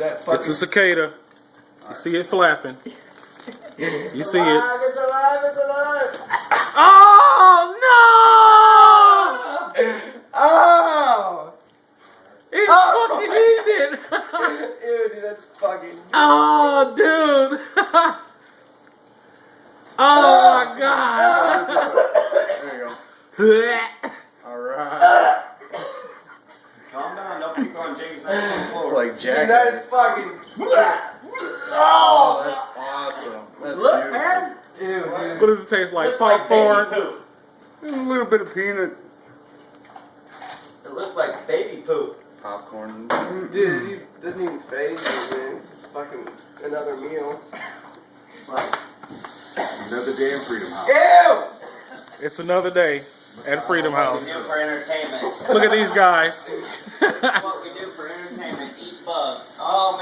that fucking... It's a cicada. You see it flapping. You see it. It's alive, it's alive! Oh, no! Oh! It's fucking eating it. Ew, dude, that's fucking... Oh, dude. Oh, my God. There you It's go. Alright. Calm down, don't keep on James on the floor. It's like Dude, Jack. that is fucking sick. Oh, that's awesome. That's Look, beautiful. man. Ew, dude. What does it taste like? Looks like Popcorn? baby poop. A little bit of peanut. It looks like baby poop. Popcorn. Dude, he doesn't even phase me, man. It's just fucking another meal. It's like, Another day in Freedom House. Ew! It's another day at Freedom what we House. do for entertainment. Look at these guys. That's what we do for entertainment.